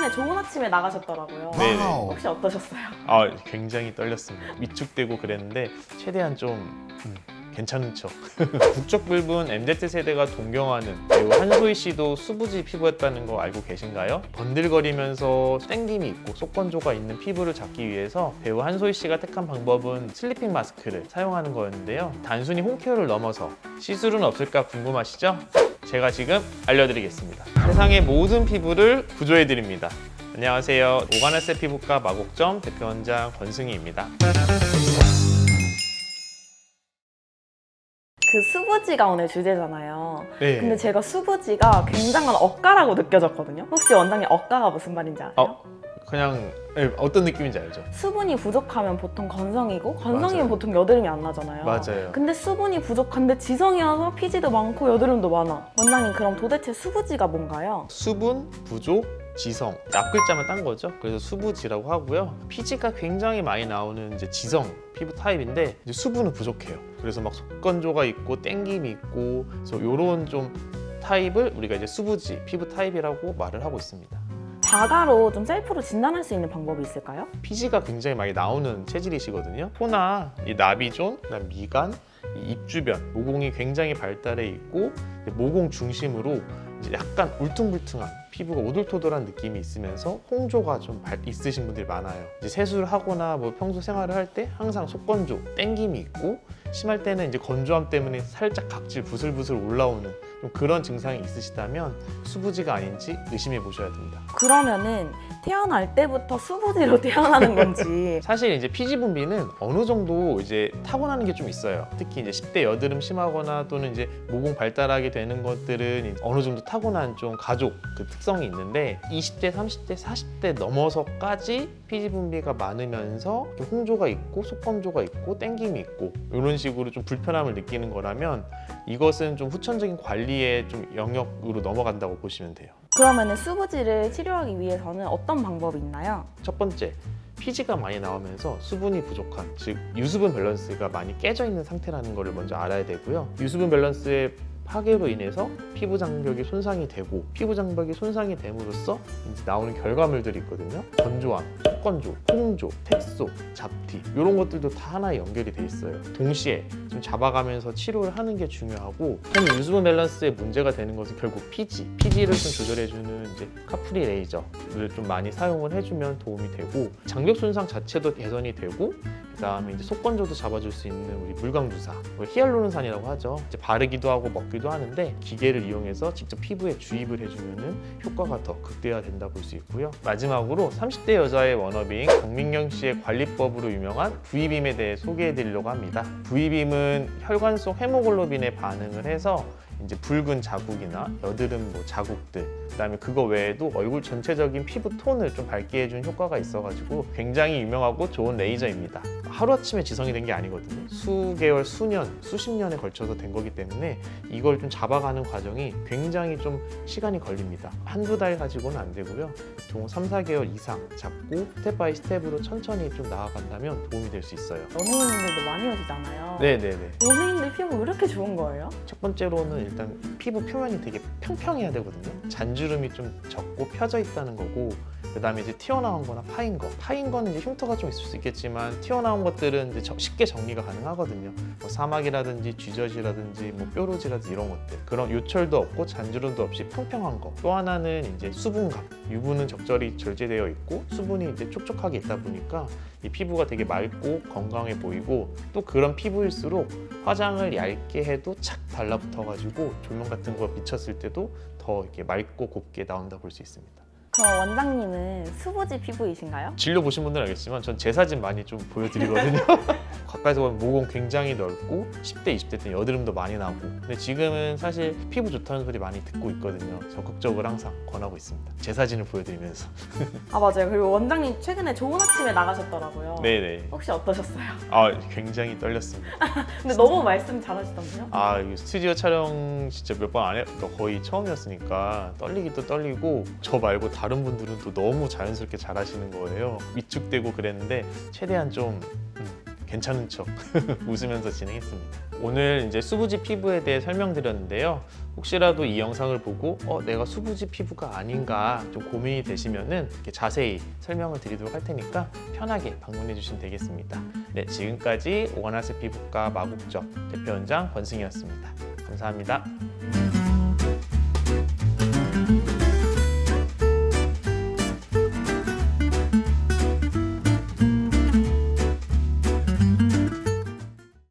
최근에 좋은 아침에 나가셨더라고요. 네네. 혹시 어떠셨어요? 굉장히 떨렸습니다. 위축되고 그랬는데 최대한 좀 괜찮은 척. 국적불분 MZ세대가 동경하는 배우 한소희 씨도 수부지 피부였다는 거 알고 계신가요? 번들거리면서 땡김이 있고 속건조가 있는 피부를 잡기 위해서 배우 한소희 씨가 택한 방법은 슬리핑 마스크를 사용하는 거였는데요. 단순히 홈케어를 넘어서 시술은 없을까 궁금하시죠? 제가 지금 알려드리겠습니다. 세상의 모든 피부를 구조해드립니다. 안녕하세요. 오가네세 피부과 마곡점 대표원장 권승희입니다. 그 수부지가 오늘 주제잖아요. 네. 근데 제가 수부지가 굉장한 억가라고 느껴졌거든요. 혹시 원장님 억가가 무슨 말인지 아세요? 그냥 어떤 느낌인지 알죠? 수분이 부족하면 보통 건성이고 건성이면 맞아요. 보통 여드름이 안 나잖아요. 맞아요. 근데 수분이 부족한데 지성이어서 피지도 많고 여드름도 많아. 원장님 그럼 도대체 수부지가 뭔가요? 수분, 부족, 지성 앞글자만 딴 거죠. 그래서 수부지라고 하고요. 피지가 굉장히 많이 나오는 이제 지성 피부 타입인데 이제 수분은 부족해요. 그래서 막 속건조가 있고 땡김이 있고 그래서 이런 좀 타입을 우리가 이제 수부지 피부 타입이라고 말을 하고 있습니다. 자가로 좀 셀프로 진단할 수 있는 방법이 있을까요? 피지가 굉장히 많이 나오는 체질이시거든요. 코나 이 나비존, 그다음 미간, 이 입 주변 모공이 굉장히 발달해 있고 모공 중심으로 이제 약간 울퉁불퉁한 피부가 오돌토돌한 느낌이 있으면서 홍조가 좀 있으신 분들이 많아요. 이제 세수를 하거나 뭐 평소 생활을 할 때 항상 속건조, 땡김이 있고 심할 때는 이제 건조함 때문에 살짝 각질 부슬부슬 올라오는 좀 그런 증상이 있으시다면 수부지가 아닌지 의심해 보셔야 됩니다. 그러면은 태어날 때부터 수부지로 태어나는 건지 사실 이제 피지 분비는 어느 정도 이제 타고나는 게 좀 있어요. 특히 이제 10대 여드름 심하거나 또는 이제 모공 발달하게 되는 것들은 어느 정도 타고난 좀 가족 그 특성이 있는데 20대, 30대, 40대 넘어서까지 피지 분비가 많으면서 홍조가 있고 속건조가 있고 땡김이 있고 이런 식으로 좀 불편함을 느끼는 거라면 이것은 좀 후천적인 관리의 좀 영역으로 넘어간다고 보시면 돼요. 그러면은 수부지를 치료하기 위해서는 어떤 방법이 있나요? 첫 번째, 피지가 많이 나오면서 수분이 부족한, 즉 유수분 밸런스가 많이 깨져 있는 상태라는 것을 먼저 알아야 되고요. 유수분 밸런스의 파괴로 인해서 피부 장벽이 손상이 되고 피부 장벽이 손상이 됨으로써 이제 나오는 결과물들이 있거든요. 건조함, 속건조, 홍조, 색소, 잡티 이런 것들도 다 하나에 연결이 돼 있어요. 동시에 좀 잡아가면서 치료를 하는 게 중요하고 그럼 유수분 밸런스에 문제가 되는 것은 결국 피지를 좀 조절해주는 이제 카프리 레이저를 좀 많이 사용을 해주면 도움이 되고 장벽 손상 자체도 개선이 되고 그다음에 이제 속건조도 잡아줄 수 있는 우리 물광주사, 히알루론산이라고 하죠. 이제 바르기도 하고 먹기도 하는데 기계를 이용해서 직접 피부에 주입을 해주면은 효과가 더 극대화된다 볼 수 있고요. 마지막으로 30대 여자의 워너비인 정민경 씨의 관리법으로 유명한 V빔에 대해 소개해드리려고 합니다. V빔은 혈관 속 헤모글로빈에 반응을 해서 이제 붉은 자국이나 여드름 자국들 그다음에 그거 외에도 얼굴 전체적인 피부 톤을 좀 밝게 해준 효과가 있어가지고 굉장히 유명하고 좋은 레이저입니다. 하루아침에 지성이 된 게 아니거든요. 수개월, 수년, 수십 년에 걸쳐서 된 거기 때문에 이걸 좀 잡아가는 과정이 굉장히 좀 시간이 걸립니다. 한두 달 가지고는 안 되고요. 보통 3, 4개월 이상 잡고 스텝 바이 스텝으로 천천히 좀 나아간다면 도움이 될 수 있어요. 연예인들도 많이 오시잖아요. 네네네. 연예인들 피부 왜 이렇게 좋은 거예요? 첫 번째로는 일단 피부 표면이 되게 평평해야 되거든요. 잔주름이 좀 적고 펴져 있다는 거고 그 다음에 이제 튀어나온 거나 파인 거는 이제 흉터가 좀 있을 수 있겠지만 튀어나온 것들은 이제 쉽게 정리가 가능하거든요. 뭐 사막이라든지 쥐젖이라든지 뭐 뾰루지라든지 이런 것들 그런 요철도 없고 잔주름도 없이 평평한 거. 또 하나는 이제 수분감, 유분은 적절히 절제되어 있고 수분이 이제 촉촉하게 있다 보니까 이 피부가 되게 맑고 건강해 보이고 또 그런 피부일수록 화장을 얇게 해도 착 달라붙어가지고 조명 같은 거 비쳤을 때도 더 이렇게 맑고 곱게 나온다 볼 수 있습니다. 그럼 원장님은 수부지 피부이신가요? 진료 보신 분들은 알겠지만 전 제 사진 많이 좀 보여드리거든요. 가까이서 보면 모공 굉장히 넓고 10대, 20대 때는 여드름도 많이 나고 근데 지금은 사실 피부 좋다는 소리 많이 듣고 있거든요. 적극적으로 항상 권하고 있습니다. 제 사진을 보여드리면서. 아 맞아요. 그리고 원장님 최근에 좋은 아침에 나가셨더라고요. 네네. 혹시 어떠셨어요? 굉장히 떨렸습니다. 근데 너무 말씀 잘하시던데요? 이거 스튜디오 촬영 진짜 몇 번 안 해, 거의 처음이었으니까 떨리기도 떨리고 저 말고 다른 분들은 또 너무 자연스럽게 잘하시는 거예요. 위축되고 그랬는데 최대한 좀 괜찮은 척 웃으면서 진행했습니다. 오늘 이제 수부지 피부에 대해 설명드렸는데요. 혹시라도 이 영상을 보고 내가 수부지 피부가 아닌가 좀 고민이 되시면은 이렇게 자세히 설명을 드리도록 할 테니까 편하게 방문해 주시면 되겠습니다. 네, 지금까지 오가나스 피부과 마국적 대표원장 권승희였습니다. 감사합니다.